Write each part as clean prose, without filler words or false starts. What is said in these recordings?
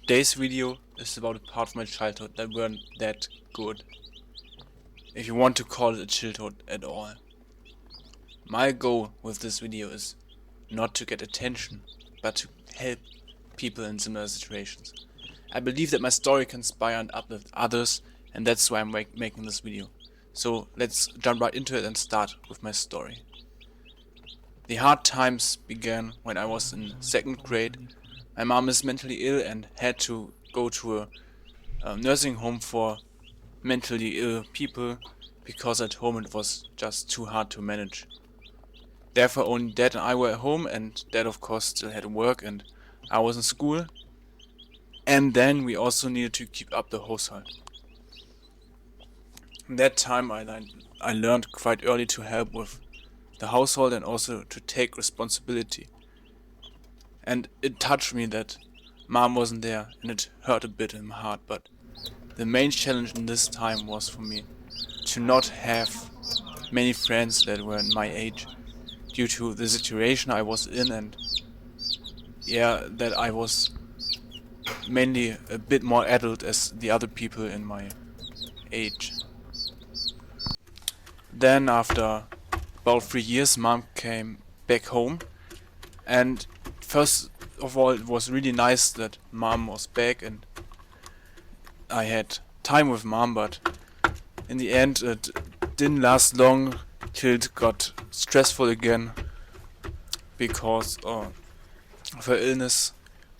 Today's video is about a part of my childhood that weren't that good, if you want to call it a childhood at all. My goal with this video is not to get attention, but to help people in similar situations. I believe that my story can inspire and uplift others, and that's why I'm making this video. So let's jump right into it and start with my story. The hard times began when I was in 2nd grade. My mom is mentally ill and had to go to a nursing home for mentally ill people because at home it was just too hard to manage. Therefore only dad and I were at home, and dad of course still had work and I was in school, and then we also needed to keep up the household. In that time I learned quite early to help with the household and also to take responsibility. And it touched me that mom wasn't there, and it hurt a bit in my heart, but the main challenge in this time was for me to not have many friends that were in my age due to the situation I was in, and that I was mainly a bit more adult as the other people in my age. Then after about 3 years mom came back home, and first of all it was really nice that mom was back and I had time with mom, but in the end it didn't last long till it got stressful again because of her illness.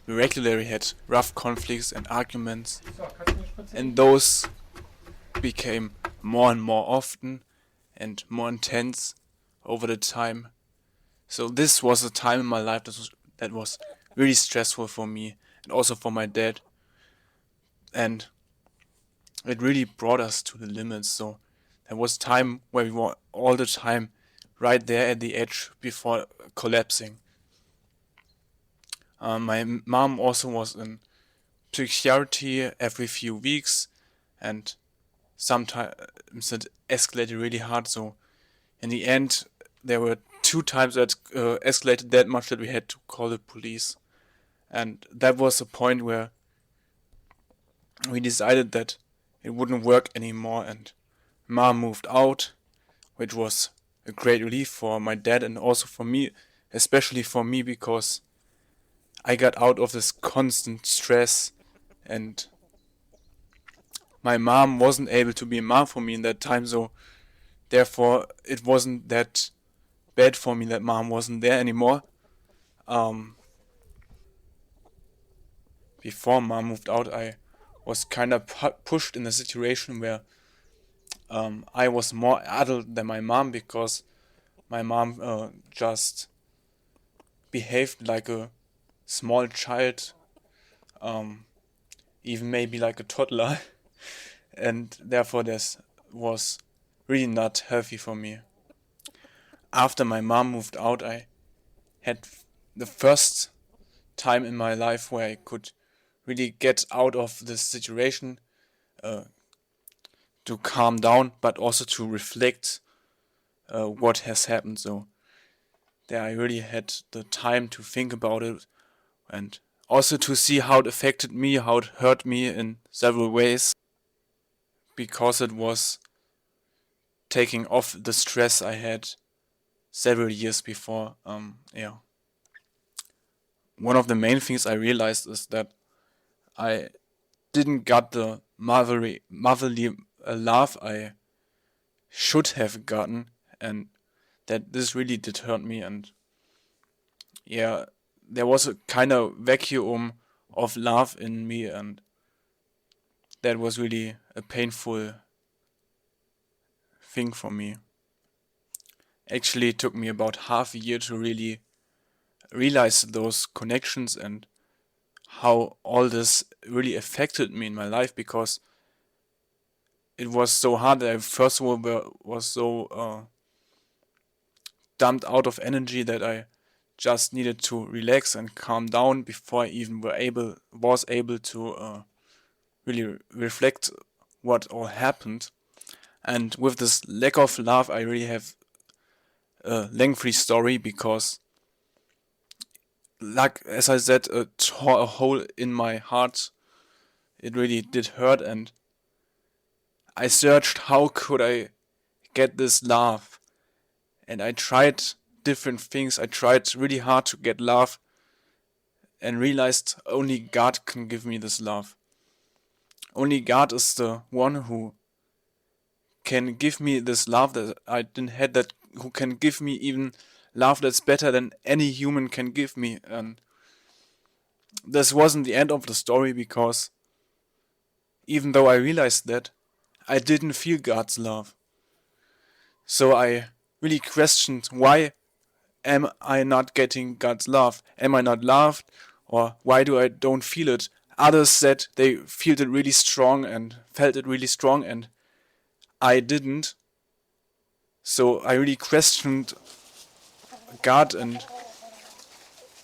We regularly had rough conflicts and arguments, and those became more and more often and more intense over the time. So this was a time in my life that was really stressful for me and also for my dad, and it really brought us to the limits. So there was time where we were all the time right there at the edge before collapsing. My mom also was in psychiatry every few weeks, and sometimes it escalated really hard. So in the end, there were 2 times that escalated that much that we had to call the police, and that was the point where we decided that it wouldn't work anymore, and mom moved out, which was a great relief for my dad and also for me, especially for me because I got out of this constant stress, and my mom wasn't able to be a mom for me in that time, so therefore it wasn't that bad for me that mom wasn't there anymore. Um, Before mom moved out, I was kind of pushed in a situation where I was more adult than my mom because my mom just behaved like a small child, um, even maybe like a toddler, and therefore this was really not healthy for me. After my mom moved out, I had the first time in my life where I could really get out of this situation, uh, to calm down, but also to reflect what has happened. So there I really had the time to think about it and also to see how it affected me, how it hurt me in several ways, because it was taking off the stress I had several years before. One of the main things I realized is that I didn't get the motherly love I should have gotten, and that this really did hurt me. And there was a kind of vacuum of love in me, and that was really a painful thing for me. Actually, it took me about half a year to really realize those connections and how all this really affected me in my life, because it was so hard that I first of all was so dumped out of energy that I just needed to relax and calm down before I even was able to really reflect what all happened. And with this lack of love, I really have a lengthy story, because like as I said, tore a hole in my heart. It really did hurt, and I searched how could I get this love, and I tried different things. I tried really hard to get love, and realized only God can give me this love. Only God is the one who can give me this love that I didn't had, that who can give me even love that's better than any human can give me. And this wasn't the end of the story, because even though I realized that, I didn't feel God's love. So I really questioned, why am I not getting God's love? Am I not loved? Or why do I don't feel it? Others said they felt it really strong and felt it really strong, and I didn't. So I really questioned God and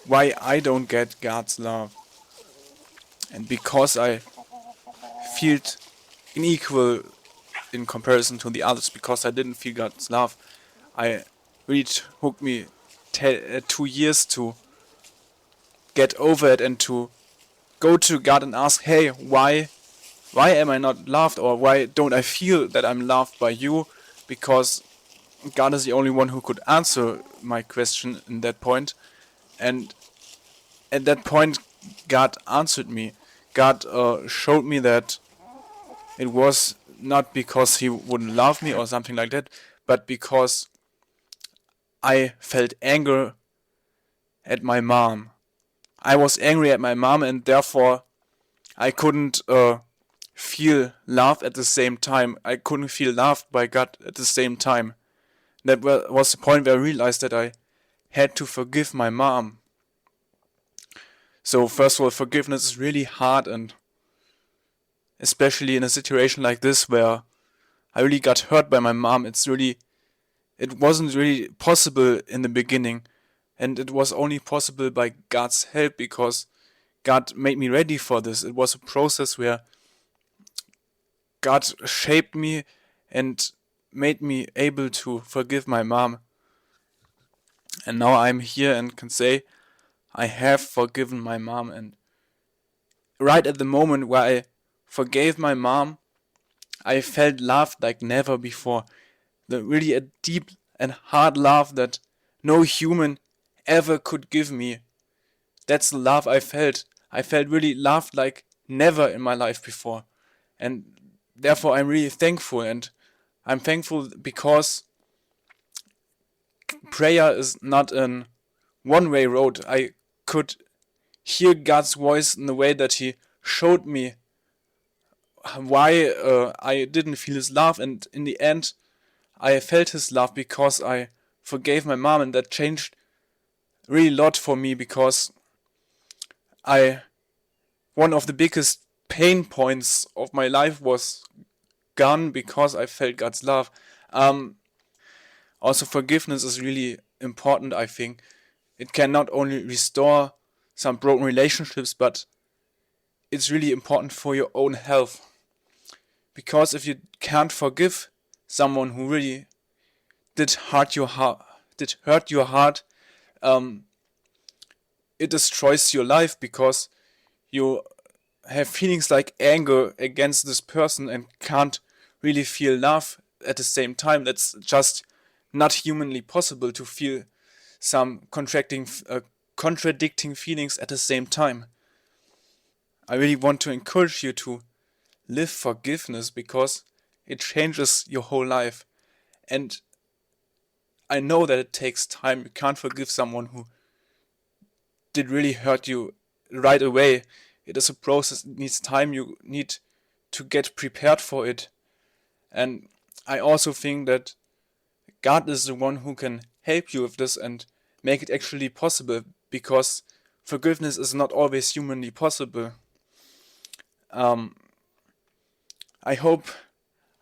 why I don't get God's love. And because I felt unequal in comparison to the others, because I didn't feel God's love, I really took me 2 years to get over it and to go to God and ask, hey, why am I not loved, or why don't I feel that I'm loved by you? Because God is the only one who could answer my question in that point. And at that point, God answered me. God showed me that it was not because He wouldn't love me or something like that, but because I felt anger at my mom. I was angry at my mom, and therefore I couldn't feel love at the same time. I couldn't feel loved by God at the same time. That was the point where I realized that I had to forgive my mom. So first of all, forgiveness is really hard, and especially in a situation like this where I really got hurt by my mom, it wasn't really possible in the beginning, and it was only possible by God's help, because God made me ready for this. It was a process where God shaped me and made me able to forgive my mom. And now I'm here and can say I have forgiven my mom. And right at the moment where I forgave my mom, I felt loved like never before. Really a deep and hard love that no human ever could give me. That's the love I felt. I felt really loved like never in my life before. And therefore I'm really thankful. And I'm thankful because prayer is not an one-way road. I could hear God's voice in the way that He showed me why I didn't feel His love, and in the end I felt His love because I forgave my mom, and that changed really a lot for me, because I one of the biggest pain points of my life was gone because I felt God's love. Also, forgiveness is really important, I think. It can not only restore some broken relationships, but it's really important for your own health. Because if you can't forgive someone who really did hurt your heart, it destroys your life, because you have feelings like anger against this person and can't really feel love at the same time. That's just not humanly possible to feel some contradicting feelings at the same time. I really want to encourage you to live forgiveness, because it changes your whole life. And I know that it takes time. You can't forgive someone who did really hurt you right away. It is a process. It needs time. You need to get prepared for it. And I also think that God is the one who can help you with this and make it actually possible, because forgiveness is not always humanly possible. I hope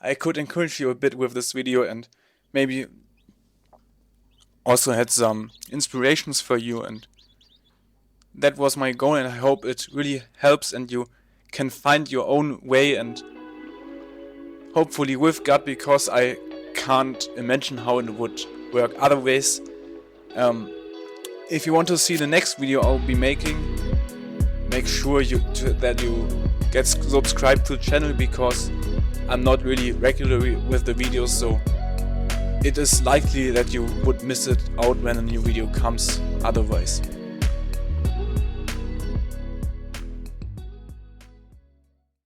I could encourage you a bit with this video, and maybe also had some inspirations for you. And that was my goal, and I hope it really helps and you can find your own way, and hopefully with God, because I can't imagine how it would work other ways. If you want to see the next video I'll be making, make sure that you get subscribed to the channel, because I'm not really regularly with the videos, so it is likely that you would miss it out when a new video comes otherwise.